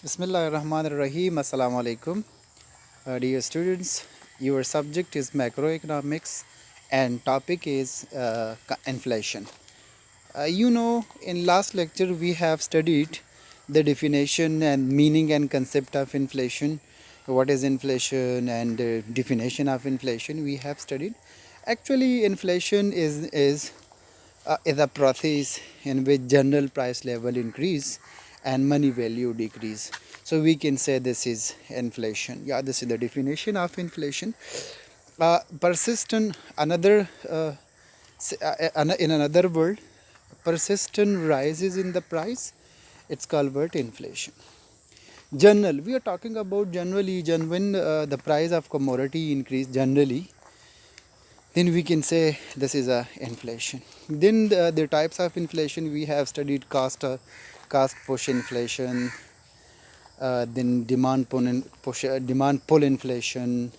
Bismillahirrahmanirrahim. Assalamu alaikum. Dear students, your subject is macroeconomics and topic is inflation. In last lecture we have studied the definition and meaning and concept of inflation. What is inflation and definition of inflation we have studied. Actually, inflation is a process in which general price level increase and money value decrease. So we can say this is inflation. Yeah, this is the definition of inflation. Persistent another in another word, persistent rises in the price. It's called what inflation. General, we are talking about generally when the price of commodity increase generally, then we can say this is a inflation. Then the types of inflation we have studied: cost push inflation, then demand pull inflation,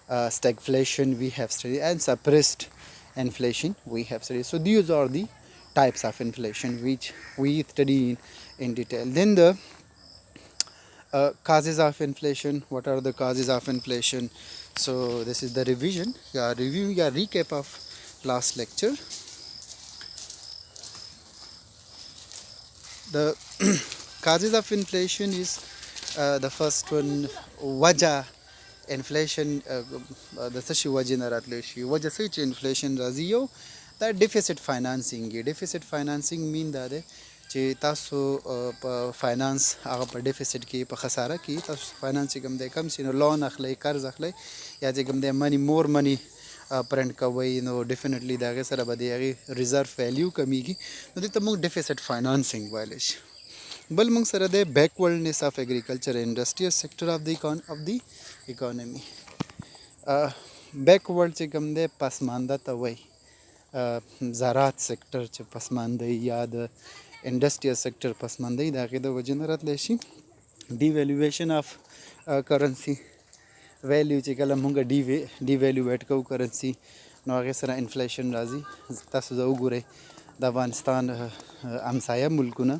stagflation we have studied, and suppressed inflation we have studied. So these are the types of inflation which we study in detail. Then the causes of inflation. What are the causes of inflation? So this is the revision. Reviewing a recap of last lecture. The causes of inflation is the first one, waja inflation. The sashi wajina ratleshi waja such inflation razio that deficit financing. Deficit financing mean that چې تاسو په فاینانس هغه په ډیفیسټ کې په خساره کې تاسو فاینانس کوم دی کم سینو لون اخلي قرض اخلي یا چې کوم دی منی پرنټ کوي نو ډیفینیټلی دا غي سره به دی هغه ریزرو ویلیو کمیږي نو دته موږ ډیفیسټ فاینانسینګ وایل شي. بل موږ سره د بیکورډنس اف اګریکلچر انډسټریل سیکټر اف دی اکانومي. بیکورډ چې کوم دی پسمانده ته وای زراعت سیکټر چې پسمانده یا د انډسټریل سیکټر پسماندهی د هغې د وجې نه راتلی شي. ډیویلویشن اف کرنسي ویلیو چې کله مونږ ډیویلویټ کوو کرنسي نو هغې سره انفلیشن راځي. تاسو زه وګورئ د افغانستان همسایه ملکونه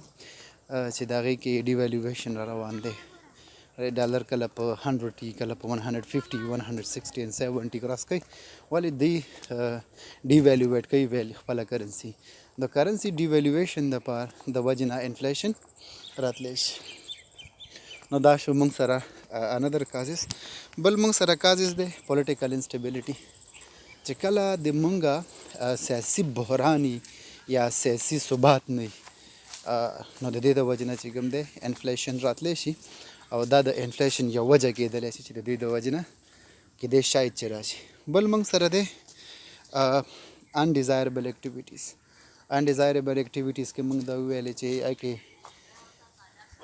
چې د هغې کې ډیویلویشن را روان دی. ډالر کله په 100 ټي کله په 150 160 and 70 کراس کوي ولې دی ډیویلویټ کوي ویلیو خپله کرنسي. د کرنسي ډیویلویشن د پار د وجې نه انفلیشن راتلی شي. نو دا شو موږ سره انادر کازز. بل موږ سره کازز دی پولیټیکل انسټیبیلیټي چې کله د موږ سیاسي بحران یا سیاسي ثبات نه نو د دې د وجې نه چې کوم دی انفلیشن راتلی شي او دا د انفلیشن یو وجه کېدلی شي چې د دې د وجې نه کېدای شاید چې راشي. بل موږ سره دی انډیزایربل اکټیویټیز. انډیزایربل اکټیویټیز کې موږ دا وویلې چې اکې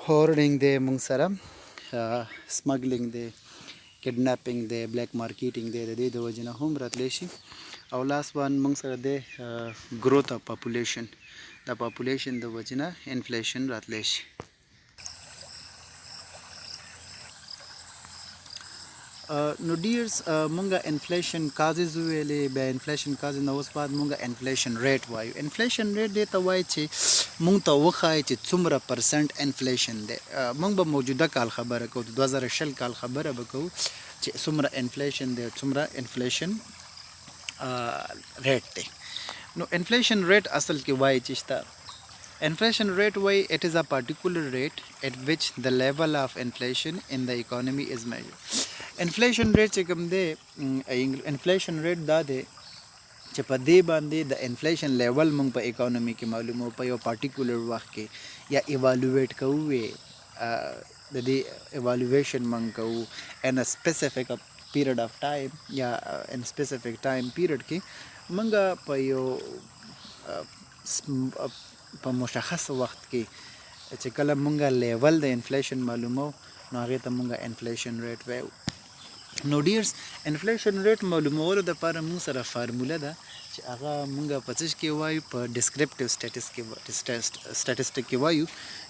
هورډینګ دی، موږ سره سمګلینګ دی، کډناپینګ دی، بلیک مارکیټینګ دی، د دې د وجې نه هم راتلی شي. او لاست وان موږ سره دی ګروت اف پاپولیشن. د پاپولیشن د وجې نه انفلیشن راتلی شي. نو ډیرز مونږه انفلیشن کازز ویلې بیا انفلیشن کازز نو اوس بعد مونږه انفلیشن ریټ وایو. انفلیشن ریټ دې ته وایي چې مونږ ته وښایي چې څومره پرسنټ انفلیشن دی. مونږ به موجوده کال خبره کوو، د 2020 کال خبره به کوو چې څومره انفلیشن دی، څومره انفلیشن ریټ دی. نو انفلیشن ریټ اصل کې وایي چې شته inflation rate way it is a particular rate at which the level of inflation in the economy is measured. inflation rate چې کوم دی inflation rate دا دی چې په دې باندې د انفلیشن لیول موږ په اکانومي کې معلومو په یو پارټیکولر وخت کې یا ایوالویټ کوو د دې ایوالویشن موږ کوو ان ا سپیسیفیک پیریډ اف ټایم یا ان سپیسیفیک ټایم پیریډ کې موږ په یو په مشخص وخت کې چې کله مونږه لیول د انفلیشن معلومو نو هغې ته مونږه انفلیشن ریټ وایو. نو ډیرز انفلیشن ریټ معلومولو دپاره مونږ سره فارموله ده چې هغه مونږه په څه کې وایو په ډسکرپټیو سټیټسټک کې وایو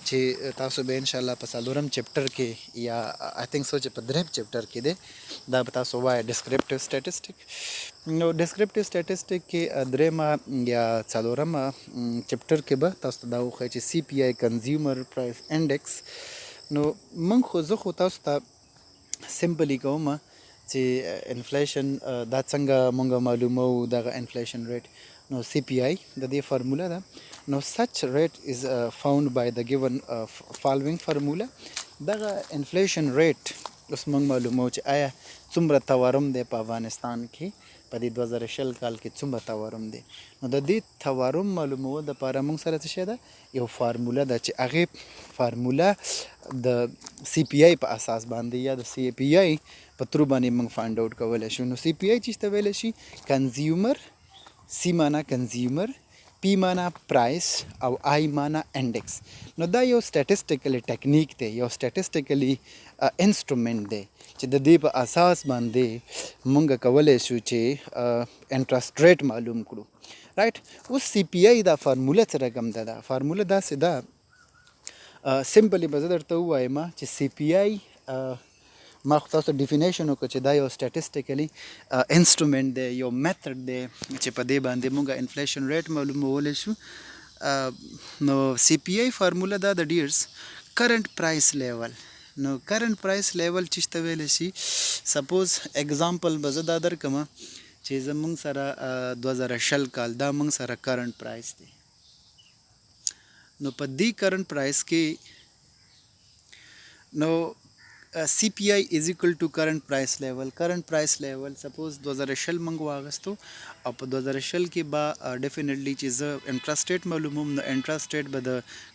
چې تاسو به انشاءالله په څلورم چپټر کې یا آی تھنک سو چې په دریم چپټر کې دی دا به تاسو وایي ډسکرپټیو سټیټسټک. نو ډسکرپټیو سټیټسټک کې درېمه یا څلورمه چپټر کې به تاسو ته دا وښایي چې سی پی آی کنزیومر پرایس انډیکس نو من خو زه خو تاسو ته سمپلی کوم چې انفلیشن دا څنګه مونږ معلومو دغه انفلیشن ریټ نو سی پی آی د دې فارموله ده نو سچ ریټ از فاوند بای د ګیون فالوینګ فارموله دغه انفلیشن ریټ اوس مونږ معلومو چې آیا څومره تورم دی په افغانستان کې په دې 2020 کال کې څومره تورم دی نو د دې تورم معلومولو دپاره موږ سره څه شی ده یو فارموله ده چې هغې فارموله د سی پی آی په اساس باندې یا د سی پی آی په ترو باندې موږ فاینډ آوټ کولی شو نو سی پی آی چې ته ویلی شي کنزیومر سی معنا کنزیومر پی معنا پرایس او آی معنا انډیکس نو دا یو سټیټسټیکلی ټیکنیک دی یو سټیټسټیکلی انسټرومنټ دی چې د دې په اساس باندې مونږ کولی شو چې انټرسټ ریټ معلوم کړو رایټ اوس سی پی آی دا فارموله څه رقم ده دا فارموله داسې ده سمپلی به زه درته ووایم چې سی پی آی ما خو تاسو ډیفینیشن وکړو چې دا یو سټیټسټیکلی انسټرومنټ دی یو میتھډ دی چې په دې باندې مونږ انفلیشن ریټ معلومولی شو نو سی پی آی فارموله دا د ډیرز کرنٹ پرایس لیول نو کرنٹ پرایس لیول چې ته ویلی شي سپوز اگزامپل به زه دا درکړم چې زمونږ سره 2020 کال دا مونږ سره کرنٹ پرایس دی نو په دې کرنٹ پرایس کې نو سی پی آی از اکول ټو کرنٹ پرایس لیول سپوز 2020 منګ واغستو او په 2020 کې به ډیفینیټلی چې زه انټرسټ ریټ معلوموم نو انټرسټ ریټ به د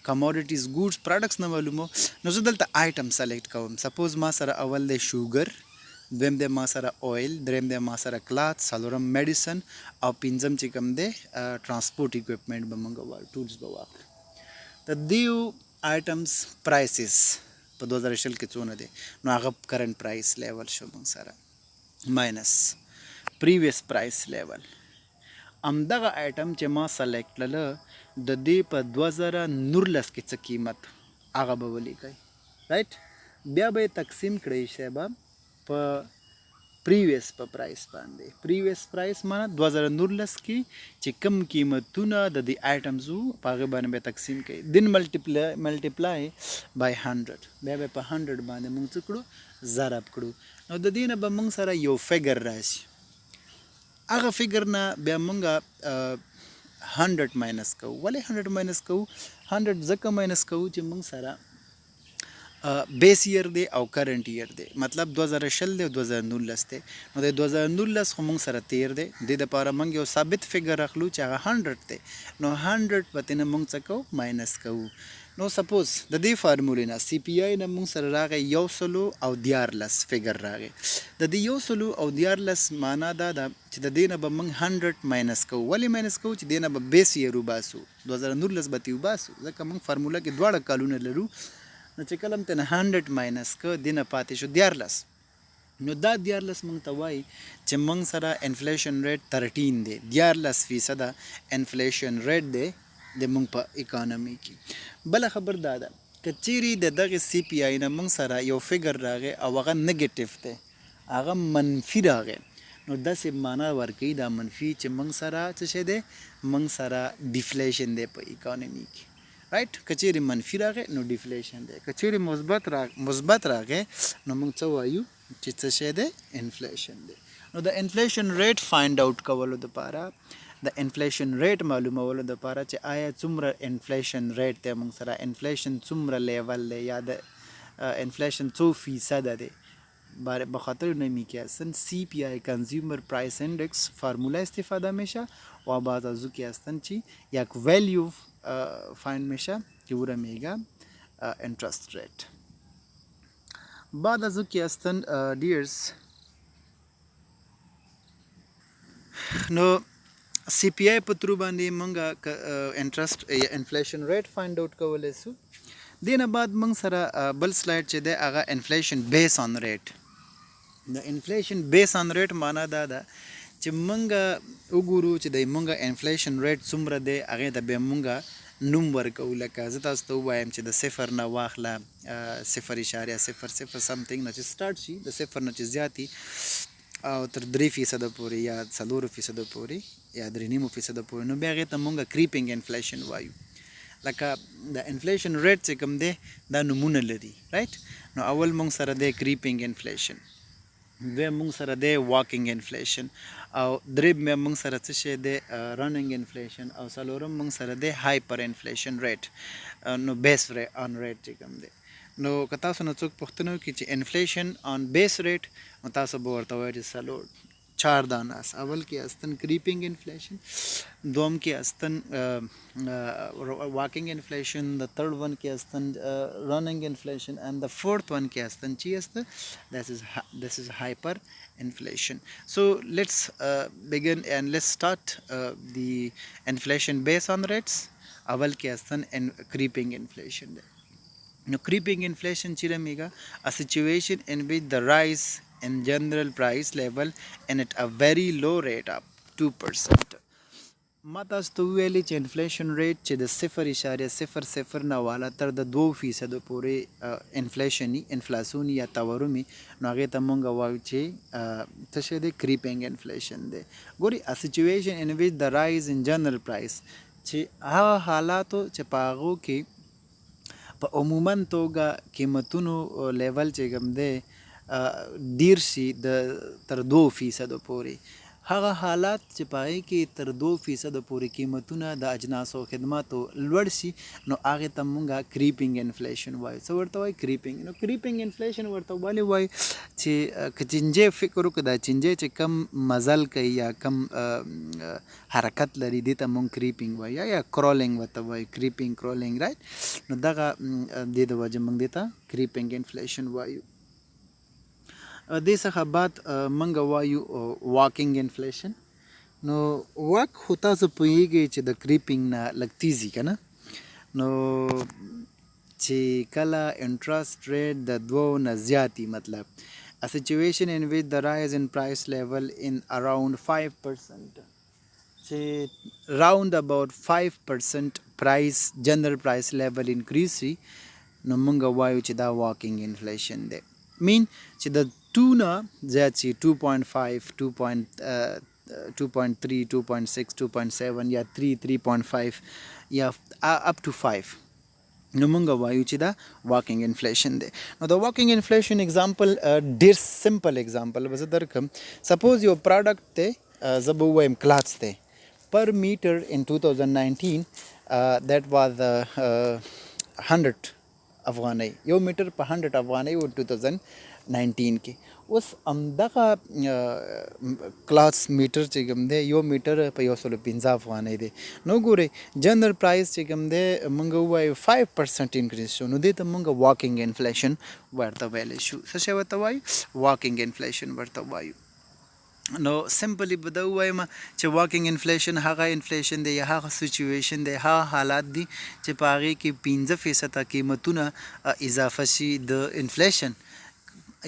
کموډیټیز ګوډز پروډکټس نه معلومو نو زه دلته آیټم سلیکټ کوم سپوز ما سره اول دی شوګر دویم دی ما سره اویل دریم دی ما سره کلاث څلورم میډیسن او پنځم چې کوم دی ټرانسپورټ اکوپمنټ به موږ واخلو ټولز به واخلو د دیو آیټمز پرایسز په 2020 کې څونه دی نو هغه کرنٹ پرایس لیول شو موږ سره ماینس پریویس پرایس لیول همدغه آیټم چې ما سلیکټ کړله د دې په 2019 کې څه قیمت هغه به ولیکئ رایټ بیا به یې تقسیم کړئ صاحبه په پریویس په پرایس باندې پریویس پرایس معنا 2019 کې چې کم قیمتونه د دې آیټمز وو په هغې باندې به تقسیم کړئ دین ملټیپلای بای 100 بیا به په 100 باندې موږ څه کړو ضرب کړو نو د دې نه به موږ سره یو فګر راشي هغه فګر نه بیا موږ 100 ماینس کوو ولې 100 ماینس کوو 100 ځکه ماینس کوو چې موږ سره بیس ایئر دی او کرنٹ ایئر دی مطلب 2020 دی او 2019 دی نو د 2019 خو موږ سره تیر دی د دپاره موږ یو ثابت فګر اخلو چې هغه 100 دی نو 100 به ترې نه موږ څه کوو ماینس کوو نو سپوز د دې فارمولې نه سی پی آی نه موږ سره راغی 114 فګر راغی د دې 114 معنا دا ده چې د دې نه به موږ 100 ماینس کوو ولې ماینس کوو چې دې نه به بیس ایئر وباسو 2019 به ترې وباسو ځکه موږ فارموله کې دواړه کالونه لرو نو چې کله هم ترې 100 ماینس که دې نه پاتې شو 14 نو دا 14 موږ ته وایي چې موږ سره انفلیشن ریټ 13 دی 14% انفلیشن ریټ دی د موږ په اکانومي کې بله خبر دا ده که چیرې د دغې سی پی آی نه موږ سره یو فګر راغی او هغه نیګیټیو دی هغه منفي راغی نو داسې معنا ورکوي دا منفي چې موږ سره څه شی دی موږ سره ډیفلیشن دی په اکانومي کې رایټ که چیرې منفي راغی نو ډیفلیشن دی که چیرې مثبت راغی نو موږ څه وایو چې څه شی دی انفلیشن دی نو د انفلیشن ریټ فایند آوټ کولو دپاره د انفلیشن ریټ معلومولو دپاره چې آیا څومره انفلیشن ریټ دی موږ سره انفلیشن څومره لیول دی یا د انفلیشن څو فیصده دی بخاطر نمی که هستن سی پی آی کنزیومر پرایس اندکس فرموله استفاده میشه و بعد از او که هستن چی یک ولیو فایند میشه که او را میگه انترست ریت بعد از او که هستن دیرز نو سی پی آی په ترو باندې مونږ انټرست یا انفلیشن ریټ فایند آوټ کولی سو دې نه بعد مونږ سره بل سلایډ چې دی هغه انفلیشن بیس آن ریټ د انفلیشن بیس آن ریټ معنا دا ده چې مونږ وګورو چې د مونږ انفلیشن ریټ څومره دی هغې ته بیا مونږ نوم ورکوو لکه زه تاسو ته ووایم چې د صفر نه واخله 0.00 سمثینګ نه چې سټارټ شي د صفر نه چې زیات او تر 3% پورې یا 4% پورې یا 3.5% پورې نو بیا هغې ته مونږ کریپینګ انفلیشن وایو لکه د انفلیشن ریټ چې کوم دی دا نمونه لري رایټ. نو اول مونږ سره دی کریپینګ انفلیشن، دویم مونږ سره دی واکینګ انفلیشن، او دریم مونږ سره څه شی دی رننګ انفلیشن، او څلورم مونږ سره دی هایپر انفلیشن ریټ. نو بیس آن ریټ چې کوم دی. نو که تاسو نه څوک پوښتنه وکړي چې انفلیشن آن بیس ریټ، نو تاسو به ورته وایئ چې څلور 4 دانه است. اول کې هستن کریپینگ انفلیشن، دوم کې هستن واکینگ انفلیشن، د third one کې هستن رننگ انفلیشن، and the fourth one کې هستن چی است this is hyper inflation. So let's begin and let's start the inflation based on rates. اول کې هستن creeping inflation. Now, creeping inflation chiramiga, a situation in which the rise in general price level and at a very low rate of 2%. ما تاسو ته ویلي چې انفلیشن ریټ چې د 0.00 نه والا تر د 2% پورې انفلیشن انفلاسیون یا تورم نو هغې ته مونږ وایو چې څه شی دی کریپینګ انفلیشن دی. ګوري ا سچویشن ان ویچ د رایز ان جنرل پرایس چې هغه حالاتو چې په هغو کې په عموما توګه قیمتونو لیول چې کوم دی ډیر شي د تر 2% پورې، هغه حالات چې په هغې کې تر 2% پورې قیمتونه د اجناسو او خدماتو لوړ شي نو هغې ته مونږ کریپینګ انفلیشن وایو. څه ورته وایي؟ کریپینګ. نو کریپینګ انفلیشن ورته ولې وایي چې که چینجی فکر وکړو دا چینجی چې کم مزل کوي یا کم حرکت لري دې ته مونږ کریپینګ وایو یا کرولینګ ورته وایو، کریپینګ کرولینګ رایټ. نو دغه دې د وجې مونږ دې ته کریپینګ انفلیشن وایو. دې څخه بعد منګه وایو واکینګ انفلیشن. نو واک خو تاسو پوهیږئ چې د کریپینګ نه لږ تیزي که نه، نو چې کله انټرست ریټ د 2 نه زیاتي، مطلب a situation in which the rise in price level in around 5%، چې round about 5% price general price level increase شي نو منګه وایو چې دا واکینګ انفلیشن دی. مین چې د 2 نه زیات شي 2.5 2.3 2.6 2.7 یا 3 3.5 یا up to 5 نو مونږ وایو چې دا واکینګ انفلیشن دی. نو د واکینګ انفلیشن اگزامپل ډیر سمپل اگزامپل به زه درکړم. سپوز یو پروډکټ دی زه به ووایم کلاتس دی پر میټر ان 2019 that was 100 افغانۍ، یو میټر په 100 افغانۍ و 2019 کې. اوس همدغه کلاس میټر چې کوم دی یو میټر په 115 افغانۍ دی. نو ګورئ جنرل پرایس چې کوم دی موږ ووایو 5% انکریز شو، نو دې ته موږ واکینګ انفلیشن ورته ویلی شو. څه شی ورته وایو؟ واکینګ انفلیشن ورته وایو. نو سمپلی به دا ووایم چې واکینګ انفلیشن هغه انفلیشن دی یا هغه سچویشن دی، هغه حالات دي چې په هغې کې 15% قیمتونه اضافه شي د انفلیشن،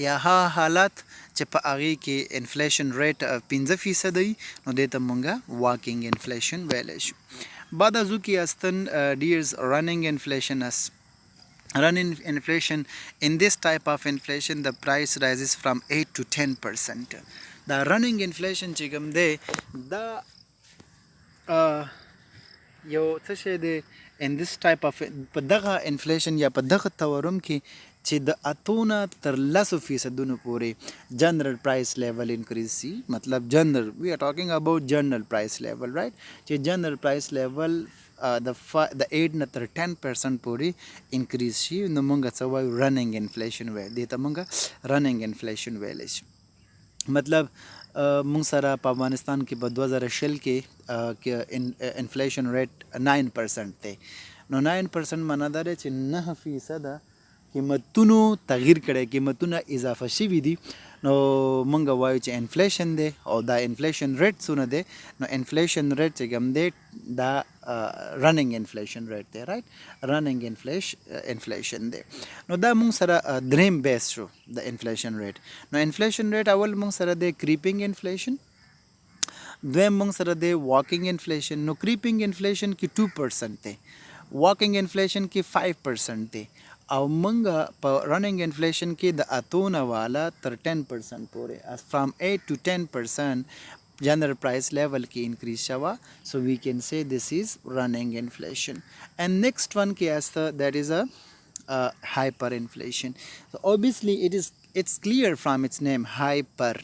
یا هغه حالات چې په هغې کې انفلیشن ریټ 15% وي نو دې ته مونږ واکینګ انفلیشن ویلی شو. بعد از او کې هستن ډیرز رننګ انفلیشن است. Running inflation, in this type of inflation the price rises from 8 to 10%. دا رننګ انفلیشن چې کوم دی دا یو څه شی دی ان this type of په دغه انفلیشن یا په دغه تورم کې چې د 8 نه تر 10% پورې جنرل پرایس لیول انکریز شي. مطلب جنرل وی آر ټاکنګ اباؤٹ جنرل پرایس لیول رایټ، چې جنرل پرایس لیول د 8 نه تر 10% پورې انکریز شي نو مونږ څه وایو؟ رننګ انفلیشن وایو. دې ته مونږ رننګ انفلیشن ویلی شو. مطلب مونږ سره په افغانستان کې په 2020 کې انفلیشن ریټ 9% دی. نو 9% معنا دا دی چې 9% قیمتونو تغییر کړی، قیمتونه اضافه شوي دي. نو مونږ وایو چې انفلیشن دی، او دا انفلیشن ریټ څونه دی؟ نو انفلیشن ریټ چې کوم دی دا رننګ انفلیشن ریټ دی رایټ، رننګ انفلیشن دی. نو دا مونږ سره دریم بیس شو د انفلیشن ریټ. نو انفلیشن ریټ اول مونږ سره دی کریپینګ انفلیشن، دویم مونږ سره دی واکینګ انفلیشن. نو کریپینګ انفلیشن کې 2% دی، واکینګ انفلیشن کې 5% دی، او مونږ په رننګ انفلیشن کې د 8 نه والا تر 10% پورې فرام 8 to 10% general price level ki increase shawa, so we can say this is running inflation. And next one ki asta, that is a hyperinflation. So obviously it's clear from its name, hyper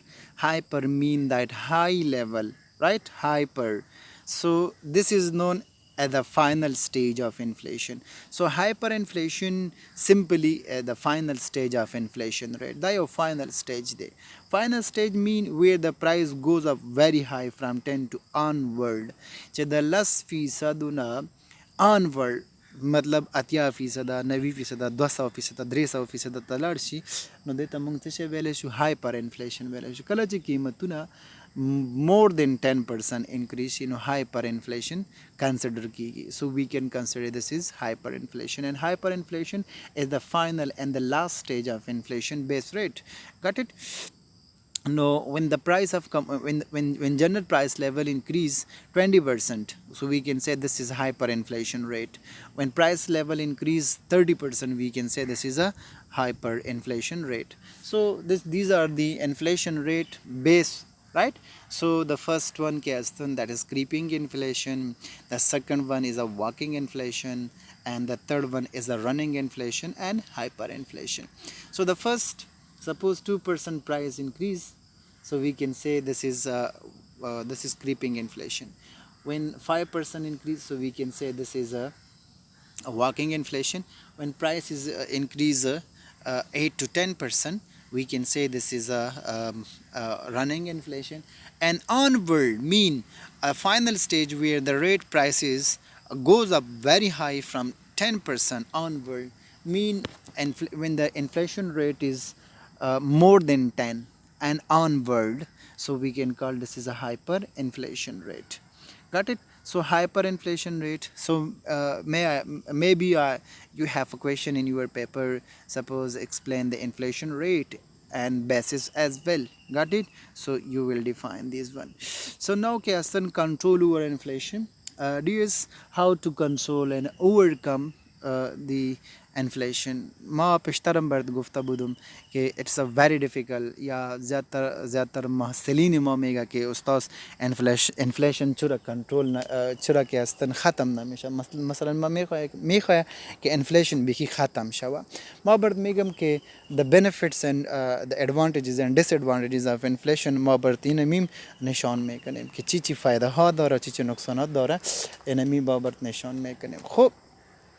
mean that high level, right? Hyper, so this is known at the final stage of inflation. So hyperinflation simply at the final stage of inflation rate. The final stage there. Final stage mean where the price goes up very high from 10 to onward. So the less फीसदुना onward मतलब اتیا فیصده 90% 200% 300% تلاړ شي نو دته موږ څه شی ویلی شو هایپر انفلیشن ویلی شو کله چې قیمتونه more than 10% increase you know hyperinflation consider kigi, so we can consider this is hyperinflation. And hyperinflation is the final and the last stage of inflation base rate. Got it? No, when the price of when general price level increase 20%, so we can say this is hyperinflation rate. When price level increase 30%, we can say this is a hyperinflation rate. So these are the inflation rate base, right? So the first one that is creeping inflation, the second one is a walking inflation, and the third one is a running inflation and hyperinflation. So the first, suppose 2% price increase, so we can say this is creeping inflation. When 5% increase, so we can say this is a walking inflation. When price is increase 8 to 10%, we can say this is a running inflation. And onward mean a final stage where the rate prices goes up very high from 10% onward, mean when the inflation rate is more than 10 and onward, so we can call this is a hyperinflation rate. Got it? So hyperinflation rate. So maybe you have a question in your paper, suppose explain the inflation rate and basis as well. Got it? So you will define this one. So now Kasan, control over inflation. This how to control and overcome the inflation. ما پشترم برد گفته بودم که it's a very difficult یا زیادتر محصلین ما میگه که استاد inflation چرا کنترل چرا که اصلا ختم نمیشه. مثلا ما میخواه که inflation بخی ختم شوه. ما برد میگم که the benefits and the advantages and disadvantages of inflation ما برد این میم نشان میکنیم که چی فایده ها داره چی نقصانات داره، این میم با برد نشان میکنیم. خب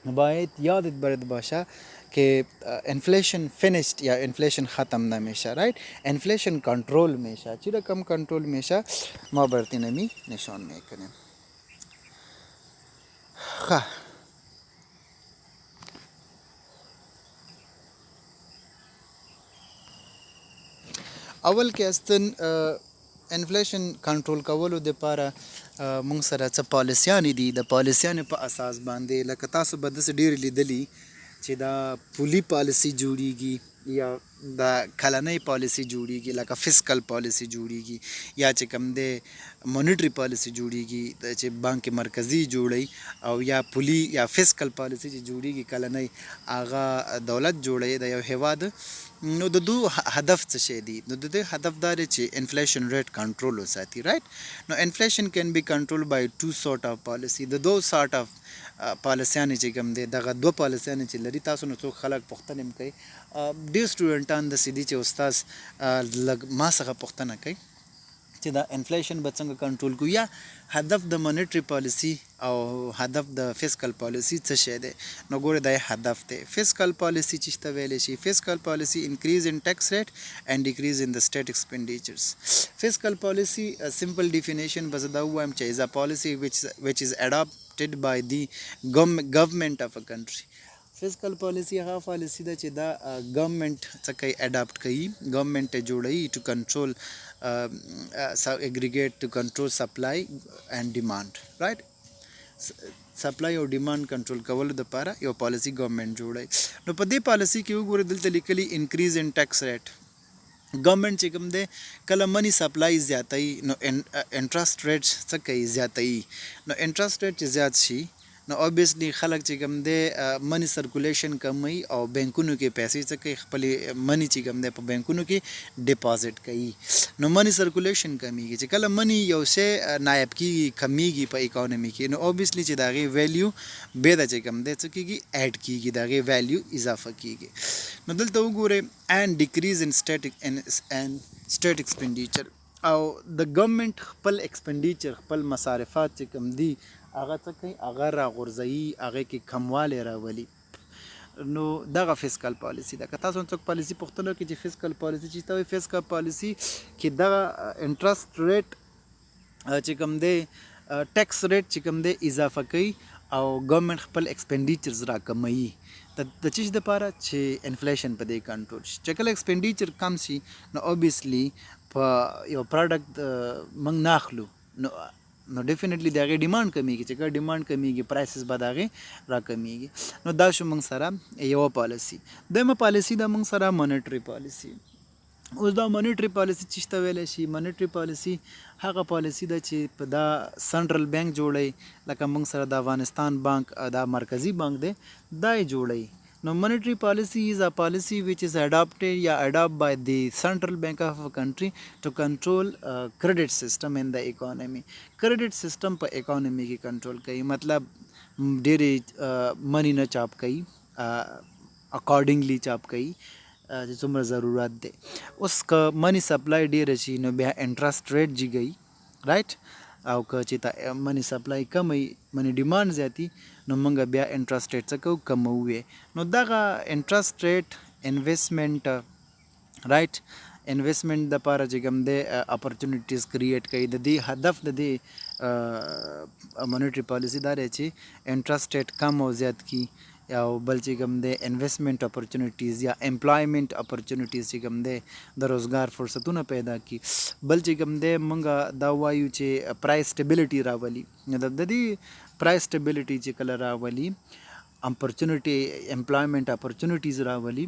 باید یادت برد باشه که inflation finished یا inflation ختم نمیشه، right? inflation control میشه. چی رقم کنترل میشه ما برد این نشان میکنیم. خب اول کې استن انفلیشن کنټرول کولو د لپاره مونږ سره څه پالیسیانې دي. د پالیسیانو په اساس باندې لکه تاسو به داسې ډېرې لیدلي چې دا پولي پالیسي جوړیږي یا د کلنۍ پالیسي جوړیږي لکه فسکل پالیسي جوړیږي یا چې کوم دی مونیټري پالیسي جوړیږي چې بانک مرکزی جوړي او یا پولي یا فسکل پالیسي چې جوړیږي کلنۍ هغه دولت جوړي د یو هیواد. نو د دو هدف څه شي دي؟ نو د دې هدف دا دی چې انفلیشن ریټ کنټرول وساتي، رائټ؟ نو انفلیشن کین بی کنټرول بای ټو سورت اف پالیسی. د دو سورت اف پالیسیانې چې کوم دی دغه دوه پالیسیانې چې لري، تاسو نو څوک خلک پوښتنه هم کوي، ډېر سټوډنټان داسې دي چې استاد لږ ما څخه پوښتنه کوي چې دا انفلیشن به څنګه کنټرول کړو یا هدف د مانیټري پالیسی او هدف د فسکل پالیسی څه شی دی. نو ګوره دا هدف دی. فسکل پالیسی چې ته ویلی شي، فسکل پالیسی انکریز ان ټیکس ریټ اینڈ ډیکریز ان د سټیټ ایکسپینډیچرز. فسکل پالیسی سمپل ډیفینیشن به زه دا ووایم چې از ا پالیسی which is adopted by the government of a country. فسکل پالیسی هغه پالیسی ده چې دا ګورنمنټ څه کوي، اډاپټ کوي، ګورنمنټ یې جوړوي ټو کنټرول aggregate to control supply and demand, right? سپلای او ډیماند کنټرول کولو دپاره یو پالیسی ګورنمنټ جوړوي. نو په دې پالیسی کې وګورئ دلته لیکلي انکریز ان ټیکس ریټ. ګورنمنټ چې کوم دی کله منی سپلای زیاتوي نو انټرست ریټ څه کوي، زیاتوي. نو انټرست ریټ چې زیات شي نو obviously خلک چې کوم دی منی سرکولیشن کموي او بینکونو کې پیسې څه کوي خپلې منی چې کوم دی په بینکونو کې ډیپازټ کوي نو منی سرکولیشن کمیږي چې کله منی یو شی نایب کیږي کمیږي په اکانومي کې نو obviously چې د هغې ویلیو بیا د چې کوم دی څه کیږي ایډ کیږي د هغې ویلیو اضافه کیږي نو دلته وګورئ and decrease in state expenditure او د ګورنمنت خپل ایکسپنډیچر خپل مصارفات چې کوم دي هغه څه کوي هغه راغورځوي هغې کې کموالی راولي نو دغه فیسکل پالیسي ده که تاسو څوک پالیسي پوښتنه کوي چې فیسکل پالیسي چې ته وایي فیسکل پالیسي کې دغه انټرسټ ریټ چې کوم دی ټیکس ریټ چې کوم دی اضافه کوي او ګورنمنت خپل ایکسپنډیچرز راکموي د څه شي دپاره چې انفلیشن په دې کنټرول شي چې کله ایکسپنډیچر کم شي نو اوبیسلی په یو پروډکټ موږ نه اخلو نو ډیفینیټلی د هغې ډیمانډ کمیږي چې کله ډیمانډ کمیږي پرایسز به د هغې راکمیږي نو دا شو موږ سره یوه پالیسي دویمه پالیسي ده موږ سره مانیټري پالیسي اوس دا مانیټري پالیسي چې ته ویلی شي مانیټري پالیسي هغه پالیسي ده چې په دا سنټرل بانک جوړوي لکه موږ سره د افغانستان بانک دا مرکزي بانک دی دا یې جوړوي نو monetary policy is a policy which is adopted by the central bank of a country to control credit system in the economy credit system په economy کې control کوي مطلب ډېرې money نه چاپ کوي accordingly چاپ کوي چې څومره ضرورت دی اوس که money supply ډېره شي نو بیا interest rate جګوي رایټ او که چې تا منی سپلای کمی منی ډیمانډ زیاتی نو موږ بیا انټرست ریټ څه کوو کموو نو دغه انټرست ریټ انویسټمنټ رایټ انویسټمنټ دپاره چې کوم دی اپرچونیټیز کریټ کوي د دې هدف د دې مانیټري پالیسي دا دی چې انټرست ریټ کم او زیات کی او بل چې کوم دی انویسټمنټ اپرچونیټیز یا امپلایمنټ اپرچونیټیز چې کوم دی د روزګار فرصتونه پیدا کی بل چې کوم دی موږ دا وایو چې پرایس سټیبلیټي راولي نو د دې پرایس سټیبلیټي چې کله راولي اپرچونیټي امپلایمنټ اپرچونیټیز راولي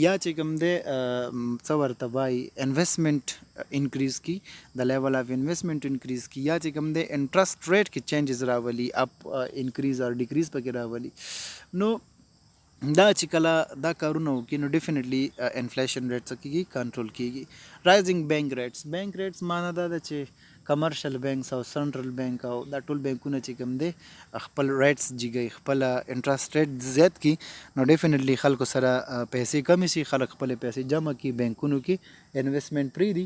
یا چې کوم دی څه ورته وایي انویسټمنټ انکریز کی د لیول اف انویسټمنټ انکریز کی یا چې کوم دی انټرست ریټ کې چینجز راولي اپ انکریز اور ډیکریز پکې راولي نو دا چې کله دا کارونه وکړي نو ډیفینیټلی انفلیشن ریټ څه کېږي کنټرول کېږي رایزنګ بینک ریټس معنا دا ده چې کمرشل بینکس او سنټرل بینک او دا ټول بینکونه چې کوم دی خپل ریټس جګوي خپل انټرست ریټ زیات کی نو ډیفینیټلی خلکو سره پیسې کمې شي خلک خپلې پیسې جمع کړي بینکونو کې انویسټمنټ پرېږدي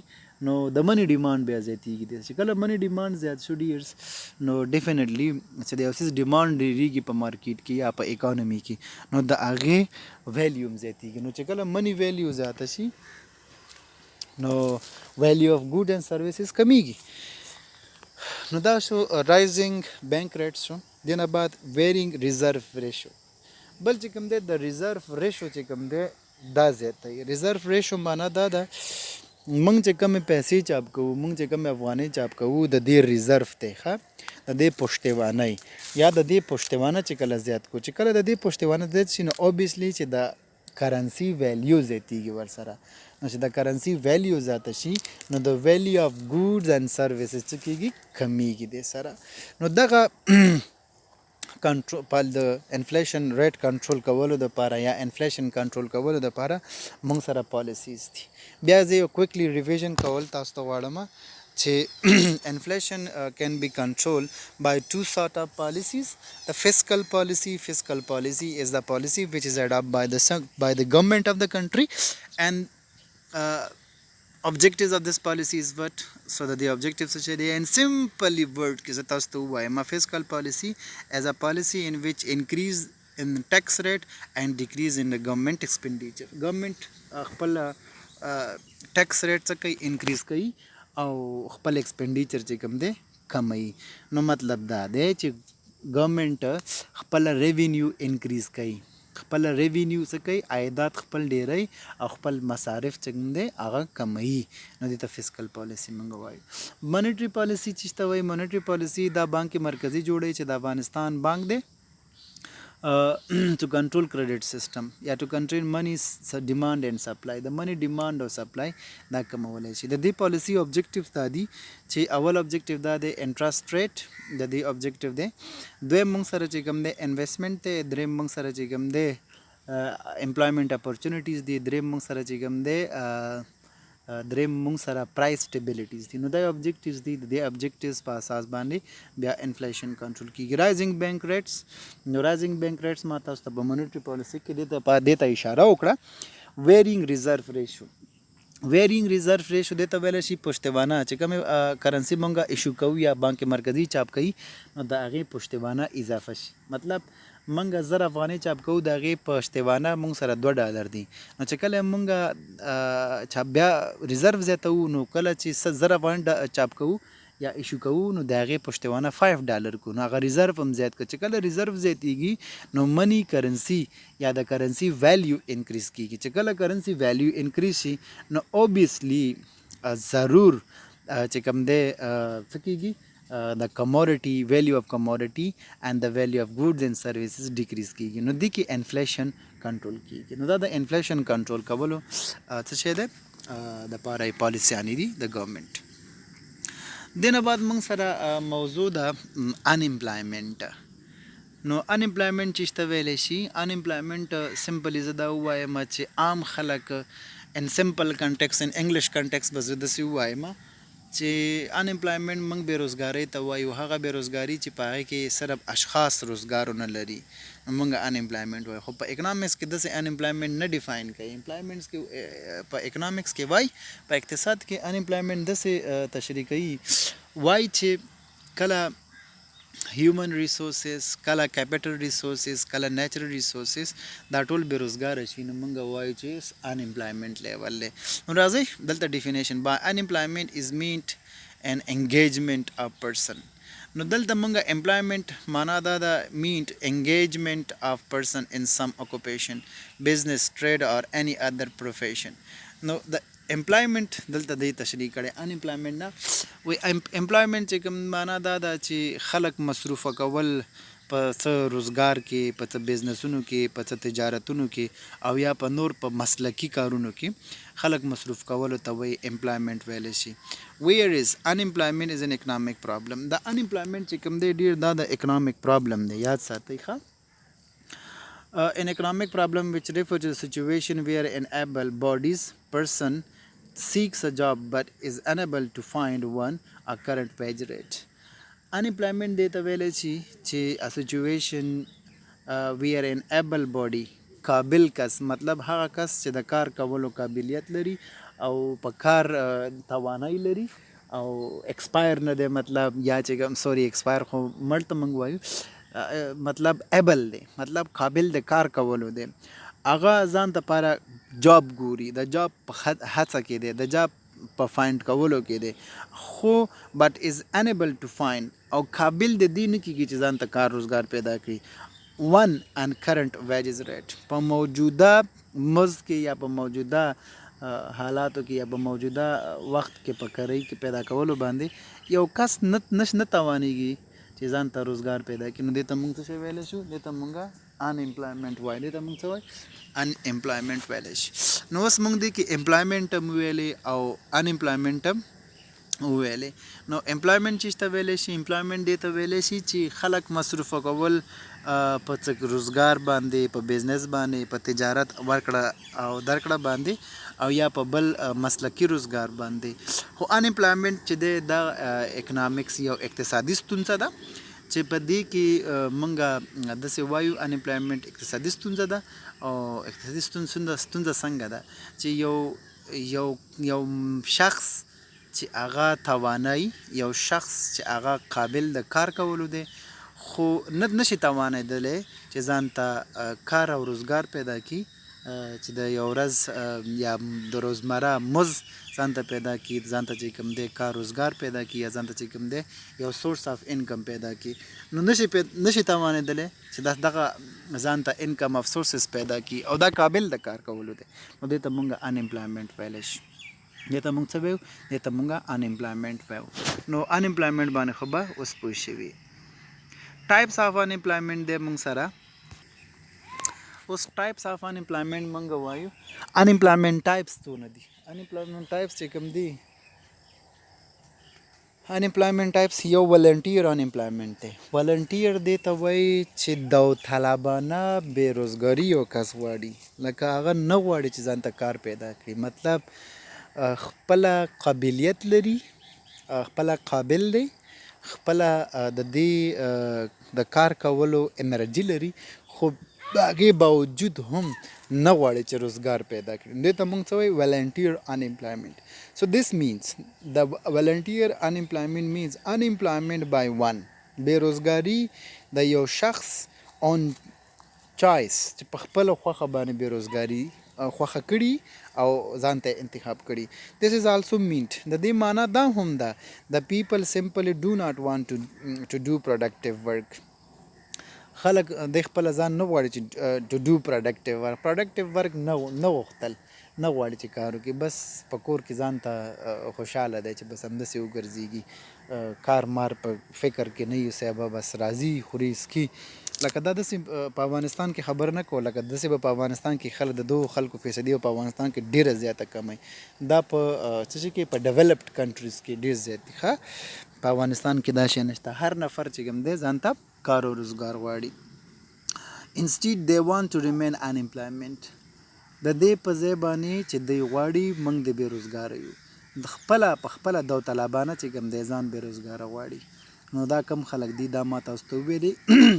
نو د منی ډیمانډ بیا زیاتېږي چې کله منی ډیمانډ زیات شو ډیرز نو ډیفینیټلی چې د یو څیز ډیمانډ ډېرېږي په مارکیټ کې یا په اکانومي کې نو د هغې ویلیو هم زیاتېږي نو چې کله منی ویلیو زیاته شي نو ویلیو اف ګوډ اینډ سروسز کمیږي نو دا شو رایزنګ بینک ریټ شو دې نه بعد ویرینګ ریزرو ریشو بل چې کوم دی د ریزرو ریشو چې کوم دی دا زیاتوي ریزرو ریشو معنا دا ده موږ چې کومې پیسې چاپ کوو موږ چې کومې افغانۍ چاپ کوو د دې ریزرو دی ښه د دې پشتوانۍ یا د دې پشتوانه چې کله زیات کو چې کله د دې پشتوانه زیات شي نو اوبیسلی چې د کرنسي ویلیو زیاتېږي ورسره نو چې د کرنسي ویلیو زیاته شي نو د ویلیو اف ګوډز اینډ سروسز څه کېږي کمیږي دې سره نو دغه کنټرول د انفلیشن ریټ کنټرول کولو دپاره یا انفلیشن کنټرول کولو دپاره موږ سره پالیسیز دي بیا زه یو کویکلی ریویژن کول تاسو ته غواړم چې inflation can be controlled by two sort of policies. The fiscal policy is the policy which is adopted by the government of the country, and objectives of this policy is what? So that the objectives which are in simply word ki zata stu ma fiscal policy as a policy in which increase in tax rate and decrease in the government expenditure. Government خپل tax rate څه کوي increase کوي او خپل ایکسپنډیچر چې کوم دی کموي نو مطلب دا دی چې ګورنمنټ خپل ریوینیو انکریز کوي خپل ریوینیو څه کوي عایدات خپل ډیری او خپل مصارف چې کوم دی هغه کموي نو دې ته فسکل پالیسي موږ وایو مانیټري پالیسي چې ته وایي مانیټري پالیسي دا بانک مرکزي جوړوي چې د افغانستان بانک دی to control credit system یا to control money demand and supply د money demand او supply دا کمولای شي. د دې پالیسی objectives دا دي چې اول objective دا د interest rate د دې objective دی. دویم موږ سره چې کوم دی investment دی. دریم موږ سره چې کوم دی employment opportunities دي. دریم موږ سره چې کوم دی دریم موږ سره پرایس سټیبلیټیز دي. نو دا objectives دي. د دې objectives په اساس باندې بیا انفلیشن کنټرول کیږي. رایزنګ بانک ریټس نو رایزنګ بانک ریټس ما تاسو ته په مونیټری پالیسی کې دې ته اشاره وکړه. ویرینګ ریزرو ریشو ویرینګ ریزرو ریشو دې ته ویل شي پشتوانه چې کوم کرنسی مونږه ایشو کوو یا بانک مرکزی چاپ کوي نو د هغې پشتوانه اضافه شي. مطلب منګه 1000 افغانۍ چاپ کوو د هغې پشتوانه مونږ سره $2 دي. نو چې کله مونږه چاپ بیا ریزرو زیاتوو نو کله چې 1000 افغانۍ چاپ کوو یا ایشو کوو نو د هغې پشتوانه $5 کو. نو هغه ریزرو هم زیات کړه. چې کله ریزرو زیاتیږي نو منی کرنسی یا د کرنسی ویلیو انکریز کیږي. چې کله کرنسی ویلیو انکریز شي نو اوبیسلی ضرور چې کوم دی څه کیږي the commodity value of commodity and the value of goods and services decrease کیږي. نو دې کې انفلیشن کنټرول کیږي. نو دا د انفلیشن کنټرول کولو څه شی دی د پاره پالیسیانې دي د ګورنمنت. دینه بعد موږ سره موضوع ده انامپلایمنت. نو انامپلایمنت چې ته ویلی شي انامپلایمنت سمپلی زه دا ووایم چې عام خلک ان سمپل کنټیکس ان انګلیش کنټیکس به زه داسې ووایم چې انامپلایمنت موږ بیروزګارۍ ته وایو. هغه بیروزګاري چې په هغې کې صرف اشخاص روزګار ونه لري نو موږ انامپلایمنت وایو. خو په اکنامکس کې داسې انامپلایمنت نه ډیفاین کوي. امپلایمنټس کې په اکنامکس کې وایي، په اقتصاد کې انامپلایمنت داسې تشریح کوي وایي چې کله هیومن ریسورسز کله کیپټل ریسورسز کله نیچرل ریسورسز دا ټول بیروزګاره شي نو موږ وایو چې انامپلایمنٹ لیول دی. نو راځئ دلته ډیفینیشن با انامپلایمنٹ از میټ ان انګیجمنٹ اف پرسن. نو دلته موږ امپلایمنٹ معنا دا د میټ انګیجمنٹ اف پرسن ان سم اکوپیشن بزنس ټریډ اور any other profession. نو د امپلایمنٹ دلته دی تشریح کړی. انامپلایمنٹ نه وی امپلایمنٹ چې کوم معنا دا ده چې خلک مصروفه کول په څه روزګار کې، په څه بزنسونو کې، په څه تجارتونو کې او یا په نور په مسلکي کارونو کې خلک مصروف کولو ته وایي امپلایمنٹ ویلی شي. ویر از انامپلایمنٹ از ان اکنامک پرابلم. دا انامپلایمنٹ چې کوم دی ډېر دا د اکنامک پرابلم دی. یاد ساتئ ښه. An economic problem which refers to the situation where an able-bodied person seeks a job but is unable to find one at current wage rate. Unemployment دی ته ویلی شي چې a situation where an able body قابل کس مطلب هغه کس چې د کار کولو قابلیت لري او په کار توانایي لري او ایکسپایر نه دی مطلب یا چې کوم سوري ایکسپایر خو مړ ته موږ وایو مطلب ایبل دی مطلب قابل د کار کولو دی. هغه ځان دپاره جاب ګوري د جاب په هڅه کې دی د جاب په فایند کولو کې دی خو بټ از انیبل ټو فایند او قابل د دې نه کېږي چې ځان ته کار روزګار پیدا کړي. ون ان کرنٹ ویجز ریټ په موجوده مزد کې یا په موجوده حالاتو کې یا په موجوده وخت کې په کرۍ کې پیدا کولو باندې یو کس نه توانېږي چې ځان ته روزګار پیدا کړي. نو دې ته موږ څه شی ویلی شو؟ دې ته موږ انامپلایمنٹ وایو. دې ته موږ څه وایو؟ انامپلایمنٹ ویلی شي. نو اوس موږ دې کې امپلایمنٹ هم وویلې او انامپلایمنٹ هم وویلې. نو امپلایمنٹ چې ته ویلی شي امپلایمنٹ دې ته ویلی شي چې خلک مصروفه کول په روزګار باندې، په بزنس باندې، په تجارت ورکړه او درکړه باندې او یا په بل مسلکي روزګار باندې. خو انامپلایمنٹ چې دی دا اکنامکس یو اقتصادي ستونزه ده چې په دې کې موږ داسې وایو انامپلایمنٹ اقتصادي ستونزه ده. او اقتصادي ستونزه څنګه ده چې یو شخص چې هغه توانایي یو شخص چې هغه قابل د کار کولو دی خو نشي توانېدلی چې ځان ته کار او روزګار پیدا کړي چې د یو ورځ یا د روزمره مزد ځان ته پیدا کړي، ځان ته چې کوم دی کار روزګار پیدا کړي یا ځان ته چې کوم دی یو سورس آف انکم پیدا کړي. نو نشي توانېدلی چې دغه ځان ته انکم آف سورسز پیدا کړي او دا قابل د کار کولو دی. نو دې ته مونږ انامپلایمنٹ ویلی شي. دې ته مونږ څه وایو؟ دې ته مونږ انامپلایمنٹ وایو. نو انامپلایمنٹ باندې خو به اوس پوه شوي. ټایپس آف انامپلایمنٹ دی مونږ سره اوس ټایپس اف انپلایمنټ مونږ وایو انپلایمنټ ټایپس څونه دي انپلایمنټ ټایپس چې کوم دي انپلایمنټ ټایپس یو ولنټیر انپلایمنټ دی ولنټیر دی ته وایي چې داوطلبانه بېروزګاري یو کس غواړي لکه هغه نه غواړي چې ځان ته کار پیدا کړي مطلب خپله قابلیت لري خپله قابل دی خپله د دې د کار کولو انرژي لري خو د هغې باوجود هم نه غواړي چې روزګار پیدا کړي دې ته موږ څه وایو volunteer unemployment so this means the volunteer unemployment means unemployment by one بېروزګاري د یو شخص on choice چې په خپله خوښه باندې بېروزګاري خوښه کړي او ځان ته انتخاب کړي this is also meant د دې معنا دا هم ده the people simply do not want to do productive work خلک د خپل ځان نه غواړي چې to do productive work نه غوښتل نه غواړي چې کار وکړي بس په کور کې ځان ته خوشحاله دی چې بس همداسې وګرځېږي کار مار په فکر کې نه یو صاحبه بس راځي خوري څکي لکه دا داسې په افغانستان کې خبر نه کوو لکه داسې به په افغانستان کې خلک د دغو خلکو فیصدي په افغانستان کې ډېره زیاته کمی دا په څه شي کې په ډیولپډ کنټریز کې ډېر زیات دي ښه په افغانستان کې دا شی نشته هر نفر چې کوم دی ځان ته کار او روزګار غواړي instead they want to remain unemployment د دې په ځای باندې چې دوی غواړي موږ د بېروزګاره یو د خپله په خپله داوطلبانه چې کوم دی ځان بېروزګاره غواړي نو دا کم خلک دي دا ما تاسو ته وویلې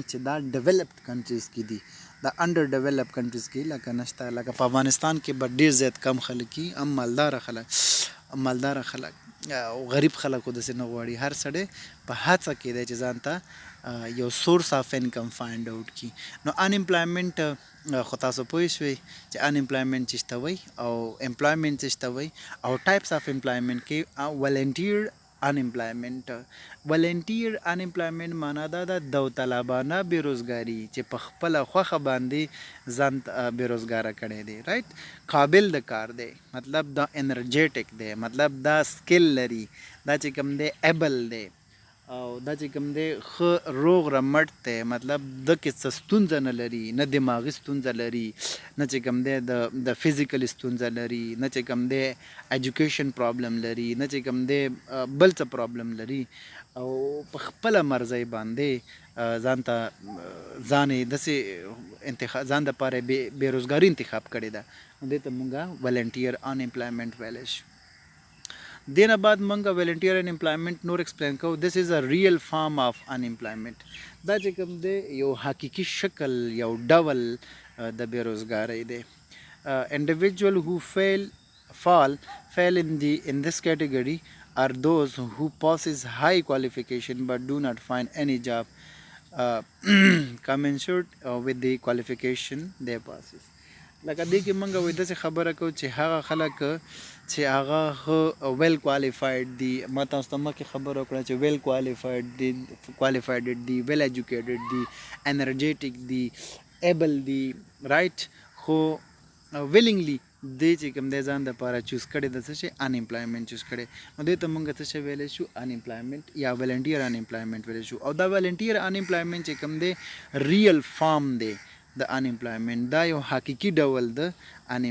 چې دا ډیولپډ کنټریز کې دي دا انډر ډیولپ کنټریز کې لکه نشته لکه په افغانستان کې به ډېر زیات کم خلک دي هم مالداره خلک او غریب خلک خو داسې نه غواړي هر سړی په هڅه کې دی چې ځان ته یو سورس اف انکم فایند آوټ کړي نو انپلایمنټ خو تاسو پوه شوئ چې انپلایمنټ څه ته وایي او امپلایمنټ څه ته وایي او ټایپس اف امپلایمنټ کې ولنټیر انپلایمنټ معنا دا ده داوطلبانه بېروزګاري چې په خپله خوښه باندې ځان بېروزګاره کړی دی رایټ قابل د کار دی مطلب دا انرجیټک دی مطلب دا سکل لري دا چې کوم دی ایبل دی او دا چې کوم دی ښه روغ رمټ دی مطلب د کې څه ستونزه نه لري نه دماغي ستونزه لري نه چې کوم دی د فزیکل ستونزه لري نه چې کوم دی ایجوکیشن پرابلم لري نه چې کوم دی بل څه پرابلم لري او په خپله مرضۍ باندې ځان ته ځان یې داسې ځان دپاره بېروزګاري انتخاب کړې ده نو دې ته مونږ ولنټیر انپلایمنټ ویلی شو دینا بعد منګه ولنټیر انپلایمنٹ نور ایکسپلین کوو دس از ا ریل فارم اف انپلایمنٹ دا چې کوم دی یو حقیقي شکل یو ډول د بیروزګارۍ دی individual who fall in this category are those who possess high qualification but do not find any job commensurate with the qualification they possess لکه دې کې موږ وایي داسې خبره کوو چې هغه خلک چې هغه ویل کوالیفاید دي ما تاسو ته مخکې خبره وکړه چې ویل کوالیفاید دي ویل ایجوکیټډ دي انرجیټک دي ایبل دي رایټ خو ویلنګلی دې چې کوم دی ځان دپاره چوز کړی د څه شی انپلایمنټ چوز کړی نو دې ته موږ څه شی ویلی شو انپلایمنټ یا ولنټیر انپلایمنټ ویلی شو او دا ولنټیر انپلایمنټ چې کوم دی ریل فارم دی د انپلایمنټ دا یو حقیقي ډول د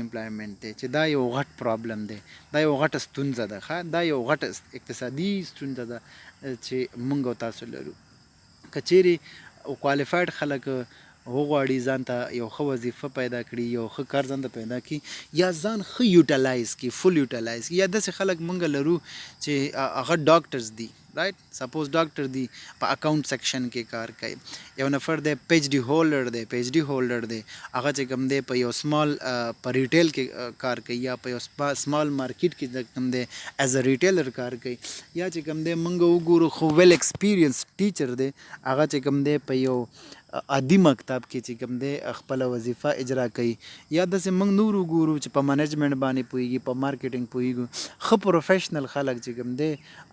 انپلایمنټ دی چې دا یو غټ پرابلم دی دا یو غټه ستونزه ده دا یو غټه اقتصادي ستونزه ده چې موږ او تاسو لرو که چیرې کوالیفاید خلک وغواړي ځان ته یو ښه وظیفه پیدا کړي یو ښه کار ځان ته پیدا کړي یا ځان ښه یوټیلایز کړي فل یوټیلایز کړي یا داسې خلک موږ لرو چې هغه ډاکټرز دي رایټ سپوز ډاکټر دی په اکاونټ سیکشن کې کار کوي یو نفر دی پی ایچ ډي هولډر دی هغه چې کوم دی په یو سمال په ریټیل کې کار کوي یا په یو سمال مارکیټ کې کوم دی ایز ا ریټیلر کار کوي یا چې کوم دی موږ وګورو خو ویل ایکسپیرینس ټیچر دی هغه چې کوم دی په یو عادي مکتب کې چې کوم دی خپله وظیفه اجرا کوي یا داسې موږ نور وګورو چې په منیجمنټ باندې پوهېږي په مارکیټنګ پوهېږو ښه پروفیشنل خلک چې کوم دی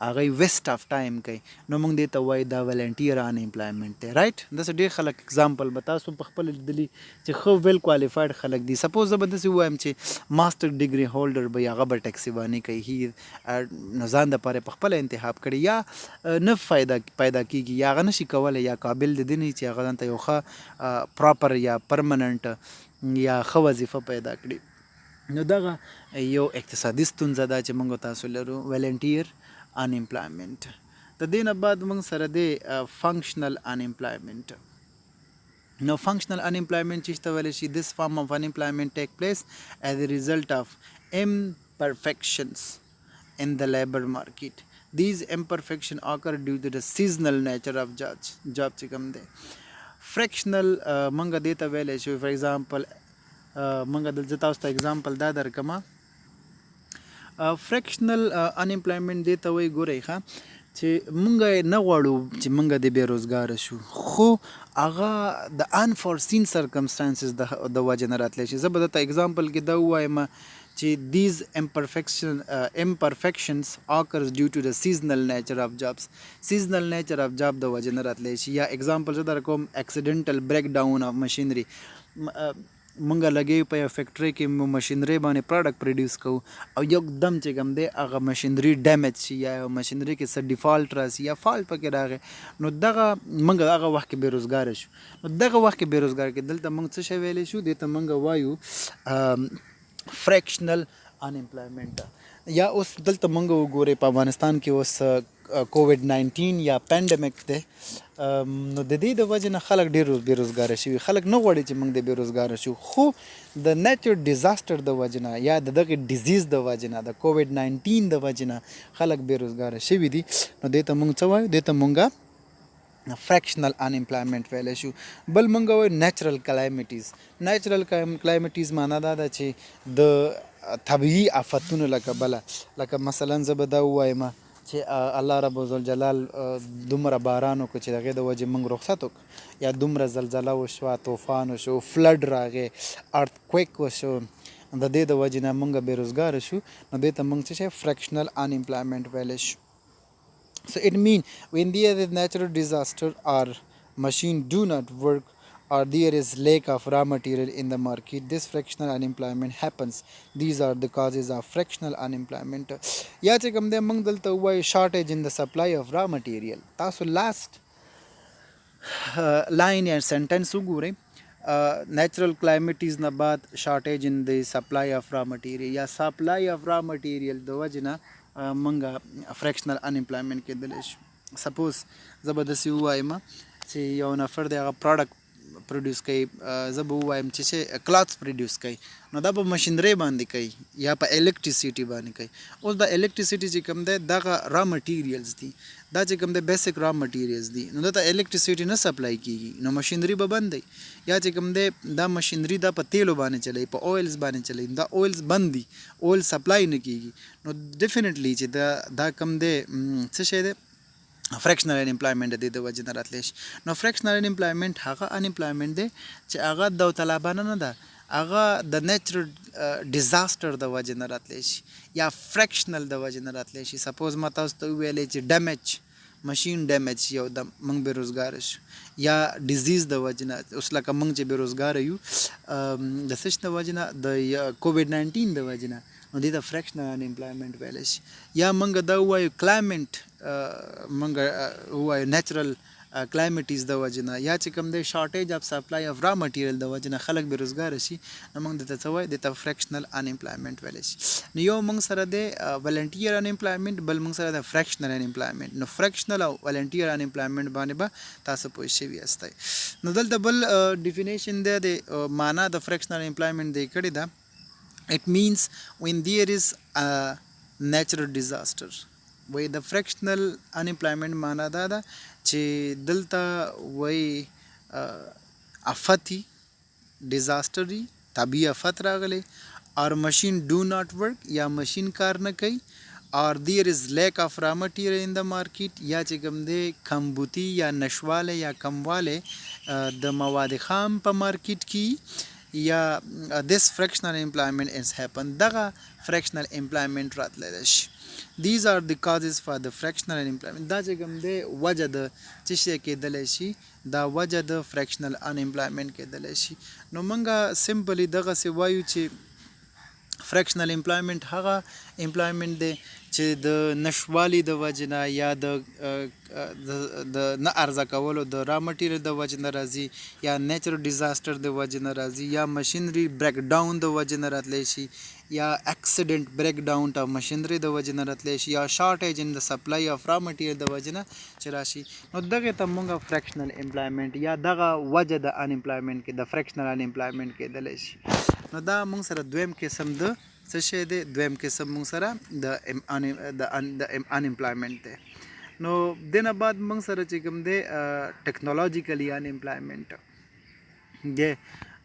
هغوی ویسټ آف ټایم کوي نو موږ دې ته وایو دا ولنټیر انپلایمنټ دی رایټ داسې ډېر خلک اګزامپل به تاسو په خپله لیدلي چې ښه ویل کوالیفاید خلک دي سپوز زه به داسې ووایم چې ماسټر ډګري هولډر به هغه به ټیکسي بانې کوي نو ځان دپاره په خپله انتخاب کړي یا نه پیدا کېږي یا هغه نشي کولی یا قابل د دې نه چې هغه ځان ته یو ښه پراپر یا پرمننټ یا ښه وظیفه پیدا کړي. نو دغه یو اقتصادي ستونزه ده چې موږ تاسو لرو والنټیر انامپلایمنټ. د دې نه بعد موږ سره د فنکشنل انامپلایمنټ. Now, functional unemployment is the well, this form of unemployment take place as a result of imperfections in the labor market. These imperfections occur due to the seasonal nature of jobs. Job څه کوم دی fractional منګه دې ته ویلی شو. فار ایگزامپل منګه دلته تاسو ته اگزامپل دا درکمه. فریکشنل انامپلایمنټ دې ته وایي ګورئ ښه چې مونږ نه غواړو چې مونږ د بېروزګاره شو، خو هغه د انفورسین سرکمسټانسز د وجې نه راتلی شي. زه به درته اګزامپل کې دا ووایم چې دیز imperfections occurs due to the seasonal nature of jobs. seasonal nature of job د وجې نه راتلی شي. یا اګزامپل زه در کوم accidental breakdown of machinery. مونږ لګیو په یو فیکټرۍ کې مشینرۍ باندې پروډکټ پروډیوس کوو او یکدم چې کوم دی هغه مشینري ډیمیج شي یا مشینري کې څه ډیفالټ راسي یا فالټ پکې راغی، نو دغه مونږ هغه وخت کې بېروزګاره شو. نو دغه وخت کې بېروزګاره کې دلته مونږ څه شی ویلی شو؟ دې ته مونږ وایو فریکشنل انامپلایمنټ. یا اوس دلته مونږ وګورئ په افغانستان کې اوس کووډ 19 یا پینډمیک دی، نو د دې د وجې نه خلک ډېر بېروزګاره شوي. خلک نه غواړي چې موږ د بېروزګاره شو، خو د نیچر ډیزاسټر د وجې نه یا د دغې ډیزیز د وجې نه د کووډ 19 د وجې نه خلک بېروزګاره شوي دي. نو دې ته موږ څه وایو؟ دې ته موږ فریکشنل انامپلایمنټ ویلی شو. بل موږ وایو نیچرل کلایمیټیز. نیچرل کلایمیټیز معنا دا ده چې د طبیعي آفتونو له کبله، لکه مثلا زه به دا ووایم چې الله رب الجلال دومره باران وکړو چې د هغې د وجې موږ رخصت وکړو، یا دومره زلزله وشوه، طوفان وشو، فلډ راغی، ارتکویک وشو، د دې د وجې نه موږ بېروزګاره شو. نو دې ته موږ څه شی فریکشنل انامپلایمنټ ویلی شو. So it means when there is natural disaster or machine do not work or there is lack of raw material in the market, this fractional unemployment happens. These are the causes of fractional unemployment. یا چې کوم دی موږ دلته ووایو shortage in the supply of raw material. تاسو last line یا sentence وګورئ. natural calamities نه بعد shortage in the supply of raw material یا supply of raw material د وجې نه منګه فریکشنل انامپلایمنټ کېدلی شو. سپوز زه به داسې ووایم چې یو نفر دی هغه پروډکټ پروډیوس کوي، زه به ووایم چې کلاتس پروډیوس کوي، نو دا په مشینرۍ باندې کوي یا په الکټریسټي باندې کوي. اوس د الکټریسټي چې کوم دی دغه را مټیریلز دي، دا چې کوم دی بیسک را مټیریلز دي، نو دته الکټریسټي نه سپلای کیږي، نو مشینري به بند دی. یا چې کوم دی دا مشینري دا په تیلو باندې چلی، په اویلز باندې چلی، دا اویلز بند دي، اویل سپلای نه کیږي، نو ډیفینیټلی چې دا کوم دی څه شی دی فریکشنل انامپلایمنټ د دې د وجې نه راتلی شي. نو فریکشنل انامپلایمنټ هغه انامپلایمنټ دی چې هغه داوطلبانه نه ده، هغه د نیچرل ډیزاسټر د وجې نه راتلی شي یا فریکشنل د وجې نه راتلی شي. سپوز ما تاسو ته وویلی چې ډیمیج مشین ډیمیج یو دم موږ بېروزګاره شو، یا ډیزیز د وجې نه. اوس لکه موږ چې بېروزګاره یو د څه د وجې نه، د کووډ 19 د وجې نه، نو دې ته فریکشنل انامپلایمنټ ویلی شي. یا موږ دا ووایو کلایمنټ، موږ ووایو نیچرل کلایمیټیز د وجې نه، یا چې کوم دی شارټیج اف سپلای اف را مټیریل د وجې نه خلک بېروزګاره شي، نو موږ دته څه وایو؟ دته فریکشنل انامپلایمنټ ویلی شي. نو یو موږ سره دی والنټیر انامپلایمنټ، بل موږ سره دی فریکشنل انامپلایمنټ. نو فریکشنل او والنټیر انامپلایمنټ باندې به تاسو پوه شوي یاستئ. نو دلته بل ډیفینیشن دی د معنا د فریکشنل انامپلایمنټ دی کړې ده. It means when there is a natural disaster. وای د فریکشنل انامپلایمنټ معنا دا ده چې دلته وای افتی ډیزاسټر طبیعي افت راغلی، اور مشین ډو ناٹ ورک یا مشین کار نه کوي، اور دیر از لیک آف را مټیریل ان د مارکیټ، یا چې کوم دی کمبودي یا نشواله یا کمواله د مواد خام په مارکیټ کې، یا this fractional employment is happen. دغه fractional employment راتلی شي. These are the causes for the fractional unemployment. دا چې کوم دی وجه د څه شی کېدلی شي، دا وجه د fractional unemployment کېدلی شي. نو موږ سمپلی دغسې وایو چې فرکشنل امپلایمنټ هغه امپلایمنټ دی چې د نشوالي د وجې نه یا د نه ارزه کولو د را مټیریل د وجې نه راځي یا نیچرل ډیزاسټر د وجې نه راځي یا مشینری بریک ډاون د وجې نه راتلی شي یا اکسیډنټ بریک ډاون ته مشینری د وجې نه راتلی شي یا شارټیج ان د سپلای اف را مټیریل د وجې نه چې راشي نو دغه ته مونږ فرکشنل امپلایمنټ یا دغه وجه د ان امپلایمنټ کې د فرکشنل ان امپلایمنټ کېدلی شي نو دا مونږ سره دویم قسم د څه شی دی دویم قسم مونږ سره د ان امپلایمنټ دی نو دنه بعد مونږ سره چې کوم دی ټیکنالوژیکلی ان امپلایمنټ دی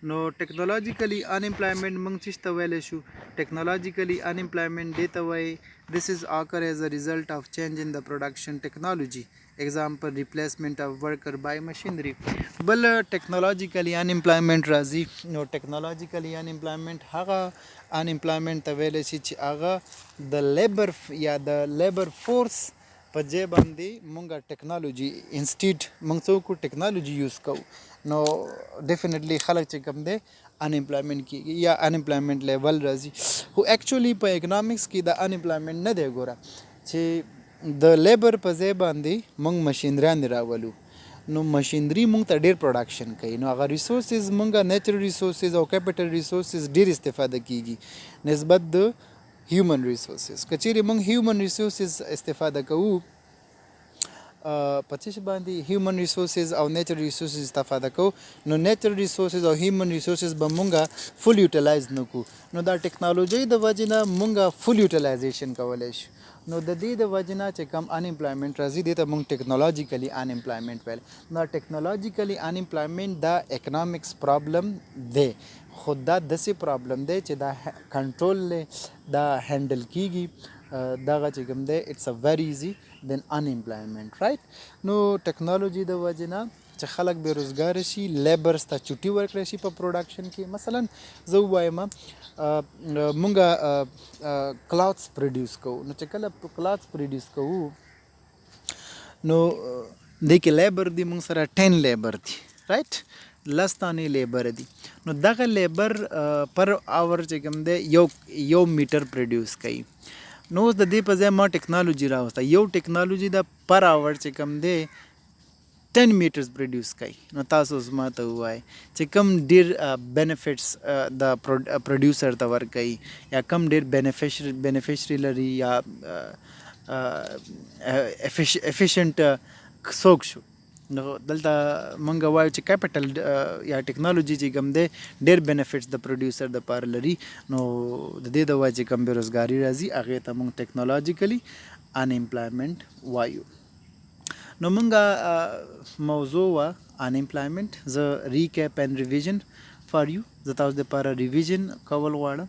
نو ټیکنالوژیکلی ان امپلایمنټ مونږ چې ته ویلی شو ټیکنالوژیکلی ان امپلایمنټ دی ته وایي this is occur as a result of change in the production technology example replacement of worker by machinery بل ټیکنالوژیکلی ان امپلایمنټ راځي نو ټیکنالوژیکلی ان امپلایمنټ هغه ان امپلایمنټ ته ویلی شي چې هغه د لیبر یا د لیبر فورس په ځای باندې مونږ ټیکنالوژي انسټیټ مونږ څه وکړو ټیکنالوژي یوز کوو نو ډیفینیټلی خلک چې کوم دی ان امپلایمنټ کېږي یا ان امپلایمنټ لیول راځي خو ایکچولی په اکنامکس کې د ان امپلایمنټ نه دی ګوره چې د لیبر په ځای باندې مونږ مشینریان راولو نو مشینری مونږ ته ډیر پروډکشن کوي نو هغه ریسورسز مونږه نیچرل ریسورسز او کیپیټل ریسورسز ډیر استفاده کیږي نسبت د هیومن ریسورسز که چیرې مونږ هیومن ریسورسز استفاده کوو په څه باندې هیومن ریسورسز او نیچرل ریسورسز استفاده کوو نو نیچرل ریسورسز او هیومن ریسورسز به مونږه فول یوټیلایز نه کوو نو دا ټیکنالوژي د وجې نه مونږه فول یوټیلایزیشن کولی شو نو د دې د وجې نه چې کم ان امپلایمنټ راځي دې ته مونږ ټیکنالوژیکلی ان امپلایمنټ ویل نو ټیکنالوژیکلی ان امپلایمنټ دا اکنامکس پرابلم دی خو دا داسې پرابلم دی چې دا کنټرول دا هینډل کیږي دغه چې کوم دی اټس ا ویری ایزي دین ان امپلایمنټ رایټ نو ټیکنالوژي د وجې نه چې خلک بیروزګاره شي لیبرز ته چوټي ورکړی شي په پروډکشن کې مثلا زه ووایم مونږه کلاثس پروډیوس کوو نو چې کله کلاثس پروډیوس کوو نو دې کې لیبر دی مونږ سره 10 لیبر دی رایټ لس دانې لیبر دي نو دغه لیبر پر اور چې کوم دی یو میټر پروډیوس کوي نو اوس د دې په ځای ما ټیکنالوژي راوسته یو ټیکنالوژي د پر اور چې کوم دی 10 میټرز پروډیوس کوي نو تاسو اوس ما ته ووایئ چې کم ډیر بینیفټس د پروډیوسر ته ورکوي یا کم ډیر بینیفیشري لري یا افیشینټ څوک شو نو دلته مونږ وایو چې کیپیټل یا ټیکنالوژي چې کوم دی ډیر بینیفټس د پروډیوسر دپاره لري نو د دې د وجې چې کم بېروزګاري راځي هغې ته مونږ ټیکنالوژیکلی ان امپلایمنټ وایو نو مونږه موضوع وه ان امپلایمنټ زه ریکیپ اینډ ریویژن فار یو زه تاسو دپاره ریویژن کول غواړم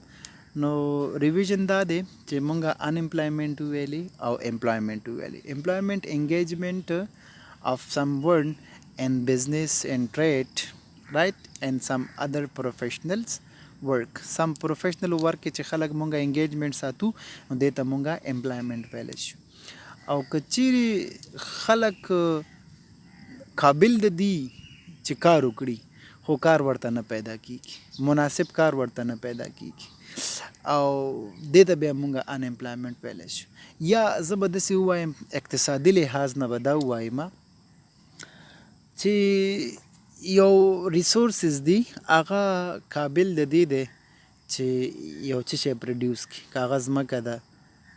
نو ریویژن دا دی چې مونږه ان امپلایمنټ وویلې او امپلایمنټ وویلې امپلایمنټ انګیجمنټ of someone in business and trade right and some other professionals work some professional work چې خلک مونږه انګیجمنټ ساتو نو دې ته مونږه امپلایمنټ ویلی شو او که چیرې خلک قابل د دي چې کار وکړي خو کار ورته نه پیدا کیږي مناسب کار ورته نه پیدا کیږي او دې ته بیا مونږه ان امپلایمنټ ویلی شو یا زه به داسې ووایم اقتصادي لحاظ نه به دا ووایم چې یو ریسورسز دی هغه قابل د دې دی چې یو څه شی پروډیوس کړي که هغه ځمکه ده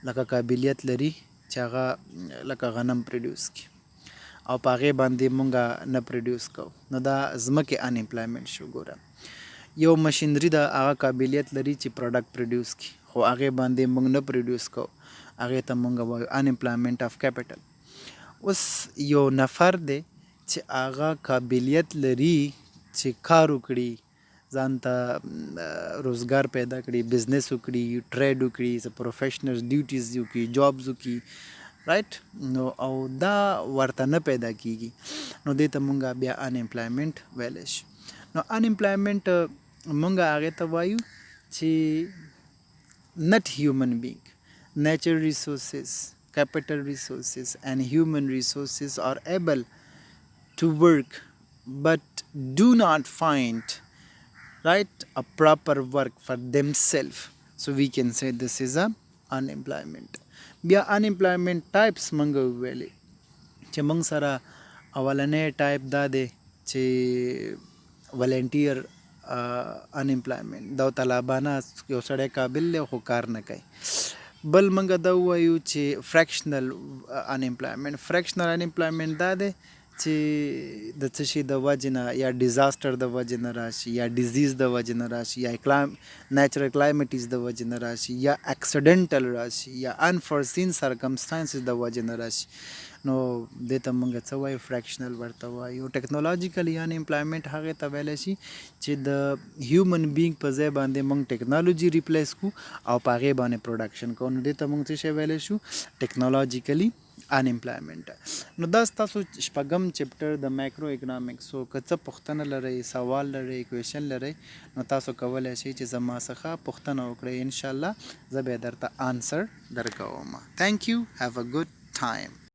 لکه قابلیت لري چې هغه لکه غنم پروډیوس کړي او په هغې باندې مونږه نه پروډیوس کوو نو دا ځمکې ان امپلایمنټ شو ګوره یو مشینري ده هغه قابلیت لري چې پروډکټ پروډیوس کړي خو هغې باندې مونږ نه پروډیوس کوو هغې ته مونږ وایو ان امپلایمنټ اف کیپیټل اوس یو نفر دی چې هغه قابلیت لري چې کار وکړي ځان ته روزګار پیدا کړي بزنس وکړي ټریډ وکړي پروفیشنل ډیوټیز وکړي جابز وکړي رایټ نو او دا ورته نه پیدا کیږي نو دې ته مونږ بیا ان امپلایمنټ ویلی شو نو ان امپلایمنټ مونږ هغې ته وایو چې not human being natural resources capital resources and human resources are able to work but do not find right a proper work for themselves so we can say this is a unemployment. بیا unemployment types موږ وویلې چې موږ سره اولنی ټایپ دا دی چې ولنټیر انامپلایمنٹ داوطلبانه یو سړی قابل دی خو کار نه کوي. بل موږ دا ووایو چې فریکشنل انامپلایمنٹ دا دی چې د څه شي د وجې نه یا ډیزاسټر د وجې نه راشي یا ډیزیز د وجې نه راشي یا نیچرل کلایمیټیز د وجې نه راشي یا اکسیډنټل راشي یا انفورسین سرکمسټانسز د وجې نه راشي نو دې ته موږ څه وایو فریکشنل ورته وایو. ټیکنالوژیکلی انامپلایمنٹ هغې ته ویلی شي چې د هیومن بینګ په ځای باندې موږ ټیکنالوژي ریپلیس کو او په هغې باندې پروډکشن کوو نو دې ته موږ څه شی ویلی شو ټیکنالوژیکلی انامپلایمنٹ. نو دا ستاسو شپږم چپټر د مایکرو اکنامکس. سو که څه پوښتنه لرئ سوال لرئ کویشن لرئ نو تاسو کولی شئ چې زما څخه پوښتنه وکړئ انشاءالله زه به یې درته آنسر درکوم. تھینک یو هیو ا ګود ټایم.